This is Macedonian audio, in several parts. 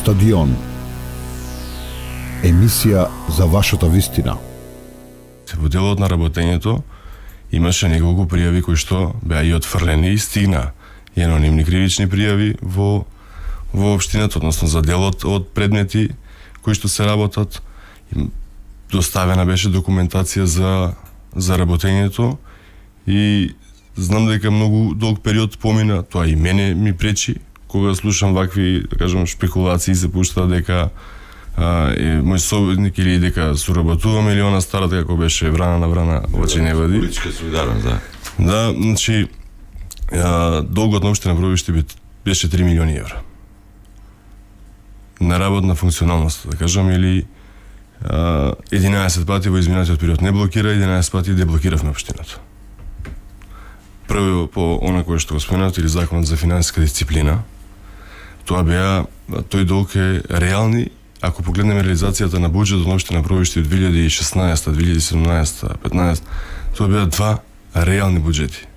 Стадион. Емисија за вашата вистина. Во делот на работењето имаше неколку пријави кои што беа и отфрлени и стигна и анонимни кривични пријави во општината, односно за делот од предмети кои што се работат. Доставена беше документација за работењето и знам дека многу долг период помина, тоа и мене ми пречи кога слушам вакви, да кажам, спекулации се пуштаат дека мој советник или дека соработуваме или она старата како беше врана на врана очи не вади. Политичка солидарност, да. Да, значи долгот на општина Пробишти беше 3 милиони евра. На работна функционалност, да кажам, или 11 пати во изминатиот период не блокира, 11 пати деблокиравме општината. Прво по она кое што го споменавте, или законот за финансиска дисциплина, тој долг е реални. Ако погледнеме реализацијата на буџетот на општина Пробишти од 2016, 2017, 2015, тоа беа два реални буџети.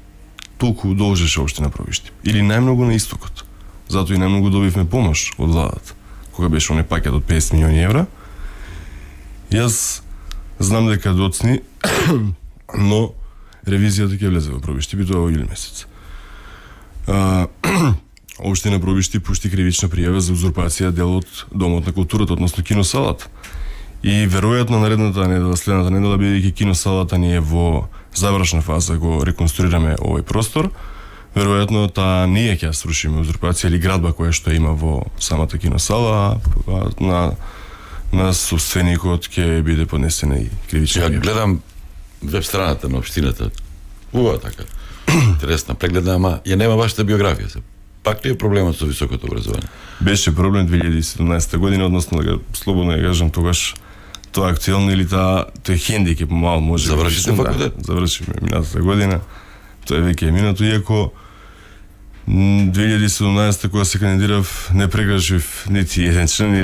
Толку должеше општина Пробишти. Или најмногу на истокот. Затоа и најмногу добивме помош од владата, кога беше оне пакет од 50 милиони евра. Јас знам дека доцни, но ревизијата ќе влезе во Пробишти, би тоа во јули месец. Општина Пробишти пушти кривична пријава за узурпација дел од Домот на културата, односно киносалата. И веројатно наредната недела, следната недела, бидејќи киносалата ни е во завршна фаза, го реконструираме овој простор, веројатно ние ќе срушиме узурпација или градба која што има во самата киносала, на собственикот ќе биде поднесена и кривична пријава. Ја гледам веб страната на општината. Убава така. Интересна прегледна, ама ја нема вашата биографија. Пак ли е проблемот со високото образование? Беше проблем 2017 година, односно да слободно ја кажам тогаш тоа актуелно или тој хендикеп мал може. Завршите факултет? Да, завршиме минатата година. Тоа веќе е минато, иако 2017 кога се кандидирав не прекажив нити еден член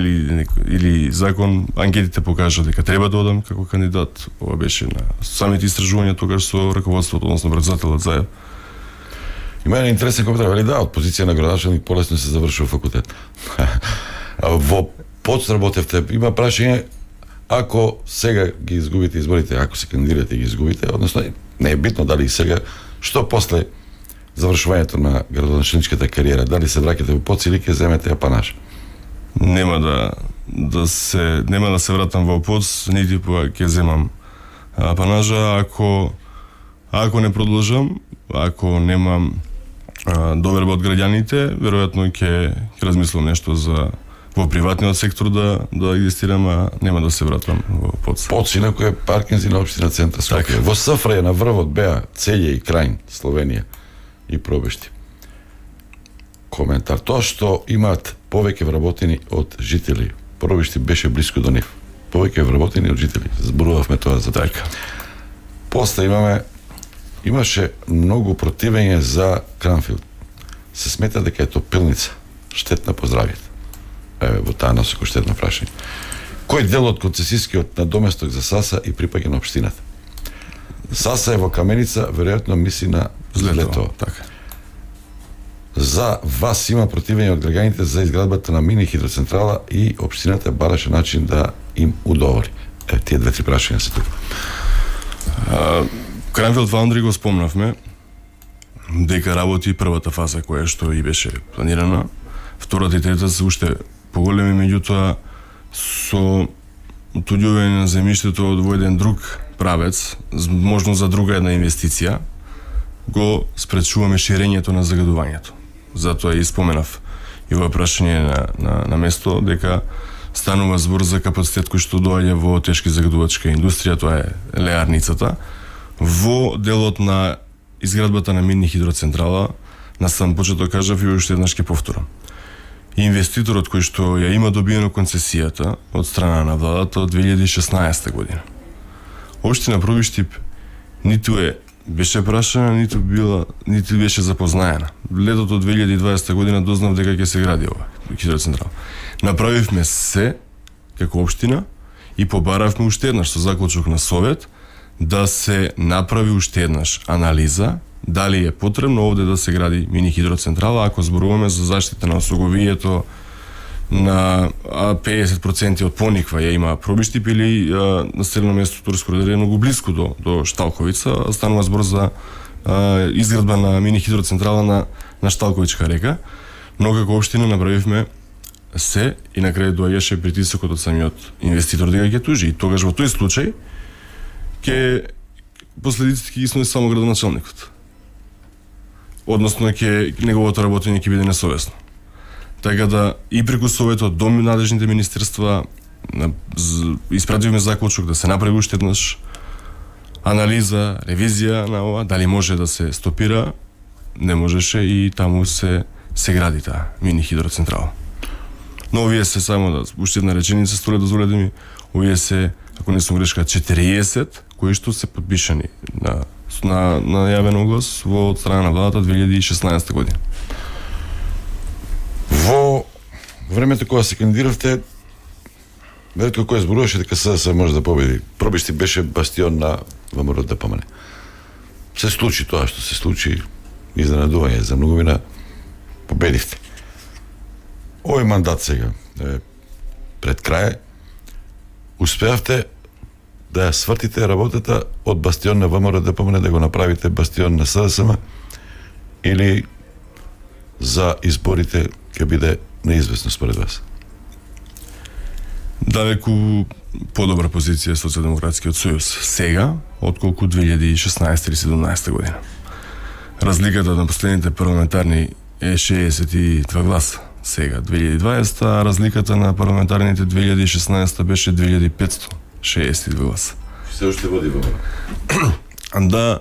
или закон. Анкетите покажа дека треба да одам како кандидат. Ова беше на самите истражувања тогаш со раководството, односно председателот Заев. Има еден интересен коментар, вели да, од позиција на градоначелник полесно се завршува факултет. Во ПОЦ работевте, има прашање, ако сега ги изгубите изборите, ако се кандидирате и ги изгубите, односно не е битно дали и сега, што после завршувањето на градоначелничката кариера, дали се враќате во ПОЦ или ќе земете апанаж? Нема да се вратам во ПОЦ, нити ќе земам апанажа, ако не продолжам, ако немам доверба од граѓаните, веројатно ќе размислам нешто во приватниот сектор да екзистирам, а нема да се вратам во ПОЦ. ПОЦ инако е паркинзи на општина центар Скопје. Во СФР на врвот беа Целје и Крајн, Словенија и Пробишти. Коментар, тоа што имаат повеќе вработени од жители. Пробишти беше блиску до нив. Повеќе вработени од жители. Зборувавме тоа за така. После имаше многу противење за Кранфилд. Се смета дека е топилница штетна по здравјето. Еве во таа насока штетно прашање. Кој дел од концесискиот надоместок за САСА и припаѓа на општината? САСА е во Каменица, веројатно мисли на Злетово. Така. За вас има противење од граѓаните за изградбата на мини хидроцентрала и општината бараше начин да им удовори. Тие две-три прашања се тука. Кранфилд Фаундри го спомнавме, дека работи првата фаза која што и беше планирана. Втората и трета се уште поголеми, меѓутоа со отуѓување на земјиштето во еден друг правец, можно за друга една инвестиција, го спречуваме ширењето на загадувањето. Затоа и споменав и во прашање на место дека станува збор за капацитет кој што доаѓа во тешки загадувачка индустрија, тоа е леарницата. Во делот на изградбата на мини хидроцентрала, на сам почеток кажав и уште еднаш ќе повторам. Инвеститорот кој што ја има добиено концесијата од страна на владата од 2016 година. Општина Пробишти ниту беше прашана, ниту беше запознаена. Летото од 2020 година дознав дека ќе се гради ова хидроцентрала. Направивме се како општина и побаравме уште еднаш со заклучок на совет да се направи уште еднаш анализа дали е потребно овде да се гради мини хидроцентрала, ако зборуваме за заштита на осоговието а 50% од Пониква ја има Пробиштип или населено место Турско Рударе е многу блиску до Шталковица, станува збор за изградба на мини хидроцентрала на Шталковичка река. Но како општина направивме се и на крај доаѓаше притисокот од самиот инвеститор дека ќе тужи. И тогаш во тој случај ќе последиците ќе ги сноси само градоначалникот. Односно ќе неговото работење ќе биде несовесно. Така да и преку советот до надлежните министерства испративме заклучок да се направи уште еднаш анализа, ревизија на ова, дали може да се стопира, не можеше и таму се гради таа мини хидроцентрала. Но овие се само да уште една реченица столе дозволете ми, овие се, ако не сум грешка, 40 кои што се подпишани на јавен оглас во од страна на владата 2016 година. Во времето кога се кандидиравте, ретко кој зборуваше дека СДС може да победи. Пробиштип беше бастион на ВМРО ДПМН. Се случи тоа што се случи, изненадување за многумина, победивте. Овој мандат сега, пред крај, успеавте да ја свртите работата од бастион на ВМРО ДПМН да го направите бастион на СДСМ или за изборите ќе биде неизвестно според вас? Далеку подобра позиција Социјалдемократскиот сојуз сега, отколку 2016 или 2017 година. Разликата на последните парламентарни е 62 гласа сега, 2020, а разликата на парламентарните 2016 беше 2562 гласа. Се уште води ВМРО. Да,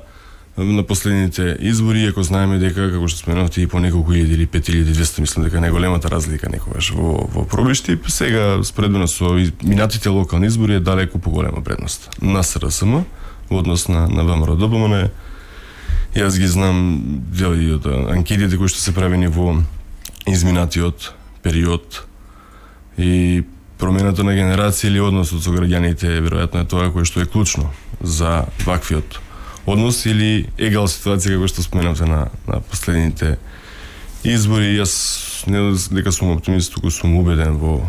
на последните избори, ако знаеме дека, како што споменавте, и по неколку илјади или 5200, мислам дека најголемата разлика некогаш во Пробиштип, сега споредбено со минатите локални избори е далеку поголема предност на СРСМ во однос на ВМРО ДПМН. Јас ги знам дели од анкетите кои што се правени во изминатиот период и промената на генерација или односот со граѓаните веројатно е тоа кое што е клучно за ваквиот однос или егал ситуација како што споменавте на последните избори. Јас не дека сум оптимист, туку сум убеден во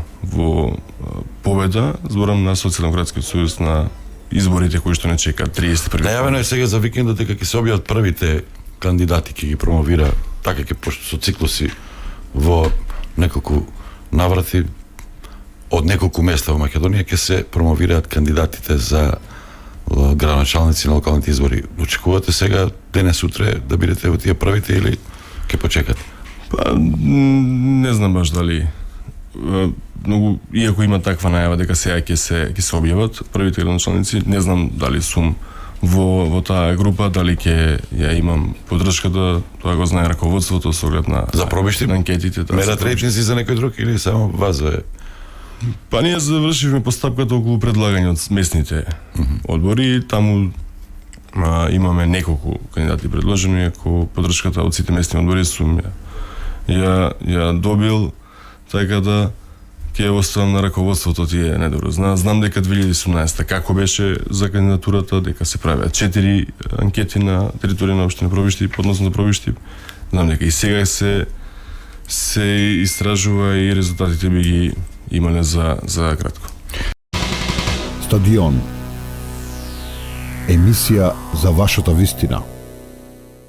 победа, зборам на Социјалдемократскиот сојуз на изборите кои што не чекаат 31. Најавено е сега за викендот дека ќе се објават првите кандидати, ќе ги промовира, така ќе пошто со циклуси во неколку наврати од неколку места во Македонија ќе се промовираат кандидатите за градоначалници на локалните избори. Очекувате сега денес утре да бидете во тие првите или ќе почекате? Па не знам баш дали многу, иако има таква најава дека сега ќе се објават првите градоначалници, не знам дали сум во таа група, дали ќе ја имам поддршката, тоа го знае раководството со оглед на за Пробиштип на анкетите. Мерат рейтинзи за некој друг или само вас е? Па ние завршивме постапката околу предлагање од местните одбори, таму имаме неколку кандидати предложени, ако поддршката од сите местни одбори сум ја добил, така да ќе оставам на раководството тие недобро. Знам дека 2018 како беше за кандидатурата, дека се правеа 4 анкети на територија на општина Пробиштип, односно за Пробиштип. Знам дека и сега се истражува и резултатите би ги имале за кратко. Стадион. Емисија за вашата вистина.